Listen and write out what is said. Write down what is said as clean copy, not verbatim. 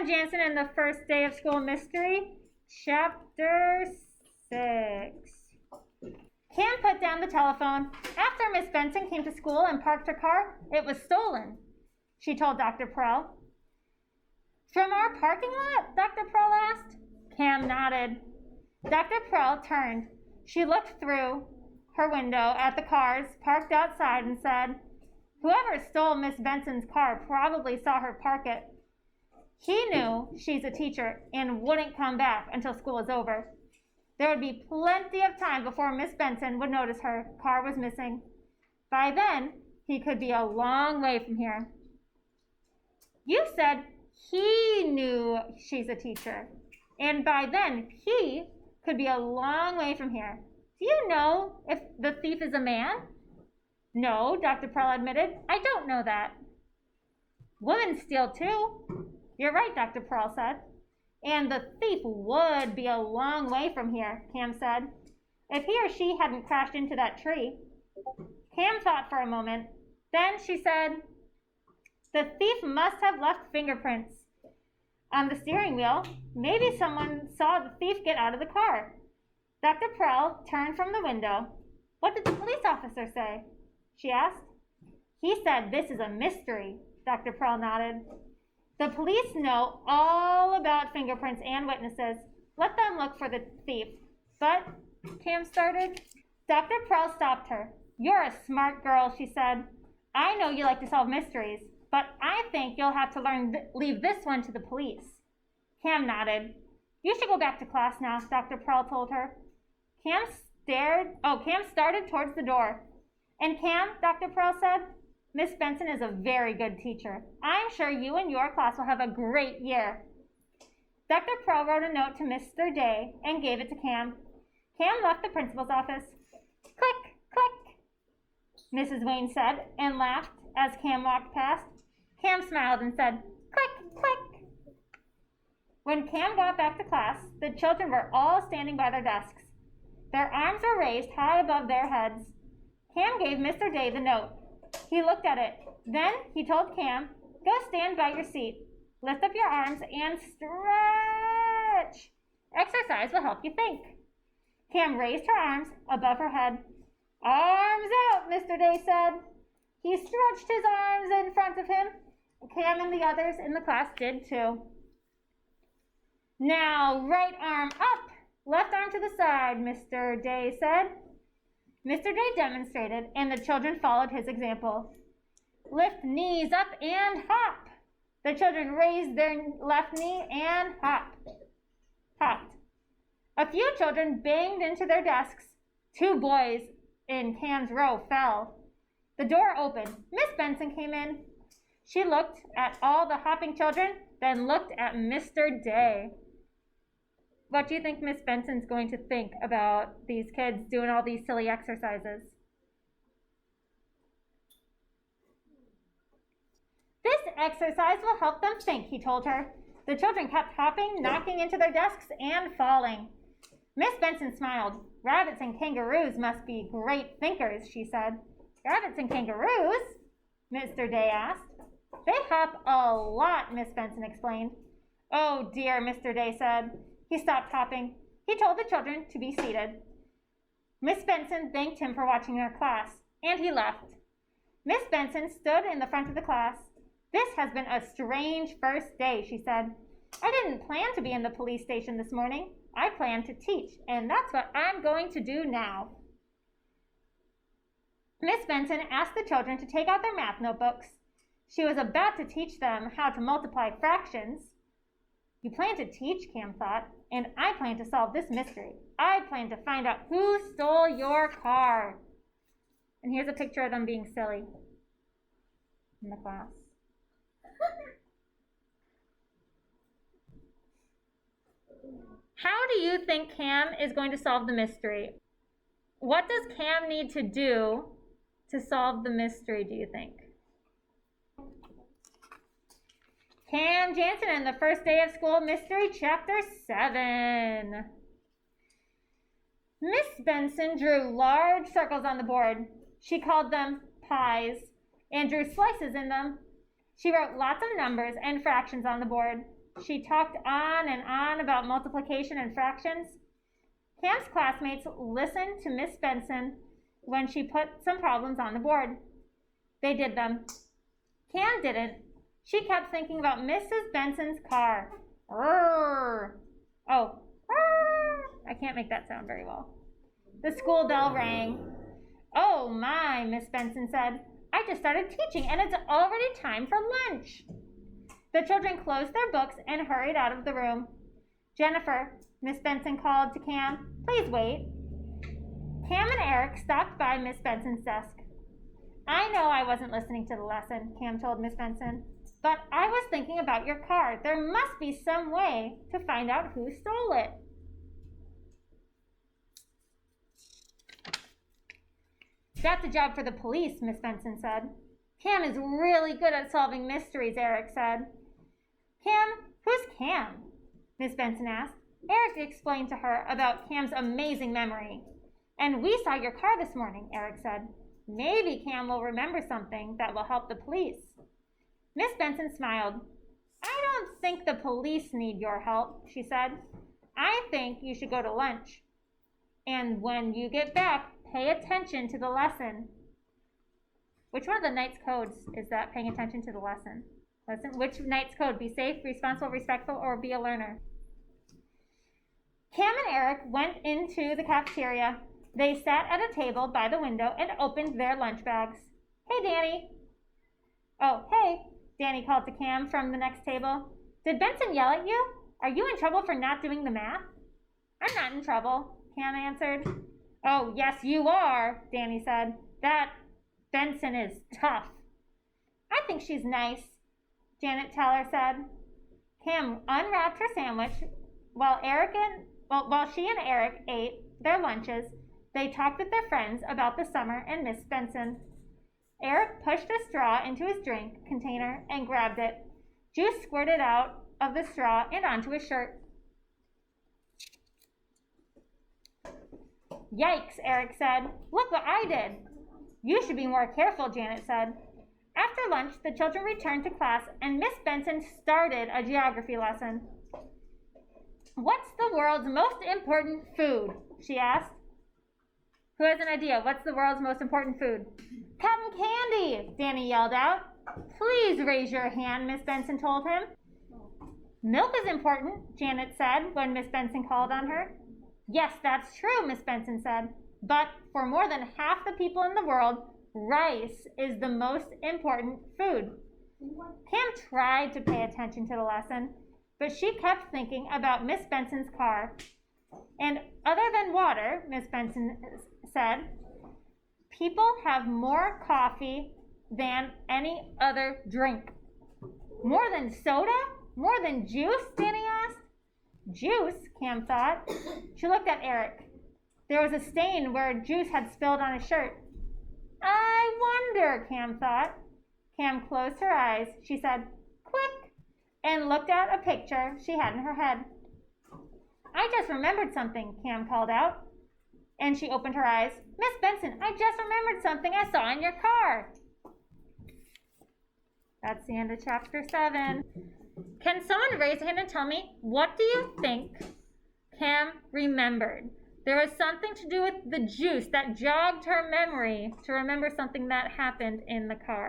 Cam Jansen and the First Day of School Mystery, Chapter 6. Cam put down the telephone. After Miss Benson came to school and parked her car, it was stolen, she told Dr. Perel. From our parking lot? Dr. Perel asked. Cam nodded. Dr. Perel turned. She looked through her window at the cars parked outside and said, "Whoever stole Miss Benson's car probably saw her park it. He knew she's a teacher and wouldn't come back until school was over. There would be plenty of time before Miss Benson would notice her car was missing. By then, he could be a long way from here." You said he knew she's a teacher, and by then he could be a long way from here. Do you know if the thief is a man? No, Dr. Perel admitted. I don't know that. Women steal too. You're right, Dr. Perel said. And the thief would be a long way from here, Cam said, if he or she hadn't crashed into that tree. Cam thought for a moment. Then she said, "The thief must have left fingerprints on the steering wheel. Maybe someone saw the thief get out of the car." Dr. Perel turned from the window. "What did the police officer say?" she asked. "He said this is a mystery," Dr. Perel nodded. "The police know all about fingerprints and witnesses. Let them look for the thief." "But," Cam started. Dr. Perel stopped her. "You're a smart girl," she said. "I know you like to solve mysteries, but I think you'll have to leave this one to the police." Cam nodded. "You should go back to class now," Dr. Perel told her. Cam started towards the door. "And Cam," Dr. Perel said, "Miss Benson is a very good teacher. I'm sure you and your class will have a great year." Dr. Perel wrote a note to Mr. Day and gave it to Cam. Cam left the principal's office. "Click, click," Mrs. Wayne said, and laughed as Cam walked past. Cam smiled and said, "Click, click." When Cam got back to class, the children were all standing by their desks. Their arms were raised high above their heads. Cam gave Mr. Day the note. He looked at it. Then he told Cam, "Go stand by your seat. Lift up your arms and stretch. Exercise will help you think." Cam raised her arms above her head. "Arms out," Mr. Day said. He stretched his arms in front of him. Cam and the others in the class did too. "Now, right arm up, left arm to the side," Mr. Day said. Mr. Day demonstrated, and the children followed his example. "Lift knees up and hop." The children raised their left knee and hopped. A few children banged into their desks. 2 boys in Cam's row fell. The door opened. Miss Benson came in. She looked at all the hopping children, then looked at Mr. Day. What do you think Miss Benson's going to think about these kids doing all these silly exercises? "This exercise will help them think," he told her. The children kept hopping, knocking into their desks, and falling. Miss Benson smiled. "Rabbits and kangaroos must be great thinkers," she said. "Rabbits and kangaroos?" Mr. Day asked. "They hop a lot," Miss Benson explained. "Oh dear," Mr. Day said. He stopped hopping. He told the children to be seated. Miss Benson thanked him for watching her class, and he left. Miss Benson stood in the front of the class. "This has been a strange first day," she said. "I didn't plan to be in the police station this morning. I planned to teach, and that's what I'm going to do now." Miss Benson asked the children to take out their math notebooks. She was about to teach them how to multiply fractions. "You plan to teach," Cam thought, "and I plan to solve this mystery. I plan to find out who stole your car." And here's a picture of them being silly in the class. How do you think Cam is going to solve the mystery? What does Cam need to do to solve the mystery, do you think? Cam Jansen and the First Day of School Mystery, Chapter 7. Miss Benson drew large circles on the board. She called them pies and drew slices in them. She wrote lots of numbers and fractions on the board. She talked on and on about multiplication and fractions. Cam's classmates listened to Miss Benson when she put some problems on the board. They did them. Cam didn't. She kept thinking about Mrs. Benson's car. Rrr. Oh, rrr. I can't make that sound very well. The school bell rang. Oh my, Miss Benson said. I just started teaching and it's already time for lunch. The children closed their books and hurried out of the room. Jennifer, Miss Benson called to Cam, please wait. Cam and Eric stopped by Miss Benson's desk. I know I wasn't listening to the lesson, Cam told Miss Benson, but I was thinking about your car. There must be some way to find out who stole it. That's a job for the police, Miss Benson said. Cam is really good at solving mysteries, Eric said. Cam, who's Cam? Miss Benson asked. Eric explained to her about Cam's amazing memory. And we saw your car this morning, Eric said. Maybe Cam will remember something that will help the police. Miss Benson smiled. I don't think the police need your help, she said. I think you should go to lunch. And when you get back, pay attention to the lesson. Which one of the Knight's codes is that, paying attention to the lesson? Which Knight's code? Be safe, responsible, respectful, or be a learner? Cam and Eric went into the cafeteria. They sat at a table by the window and opened their lunch bags. Hey, Danny. Oh, hey, Danny called to Cam from the next table. Did Benson yell at you? Are you in trouble for not doing the math? I'm not in trouble, Cam answered. Oh, yes, you are, Danny said. That Benson is tough. I think she's nice, Janet Teller said. Cam unwrapped her sandwich while she and Eric ate their lunches. They talked with their friends about the summer and Miss Benson. Eric pushed a straw into his drink container and grabbed it. Juice squirted out of the straw and onto his shirt. Yikes, Eric said. Look what I did. You should be more careful, Janet said. After lunch, the children returned to class and Miss Benson started a geography lesson. What's the world's most important food? She asked. Who has an idea? What's the world's most important food? Cotton candy, Danny yelled out. Please raise your hand, Miss Benson told him. Milk is important, Janet said when Miss Benson called on her. Yes, that's true, Miss Benson said. But for more than half the people in the world, rice is the most important food. Cam tried to pay attention to the lesson, but she kept thinking about Miss Benson's car. And other than water, Miss Benson said, people have more coffee than any other drink. More than soda? More than juice? Danny asked. Juice, Cam thought. She looked at Eric. There was a stain where juice had spilled on his shirt. I wonder, Cam thought. Cam closed her eyes. She said, click, and looked at a picture she had in her head. I just remembered something, Cam called out. And she opened her eyes. Miss Benson, I just remembered something I saw in your car. That's the end of chapter 7. Can someone raise a hand and tell me, what do you think Cam remembered? There was something to do with the juice that jogged her memory to remember something that happened in the car.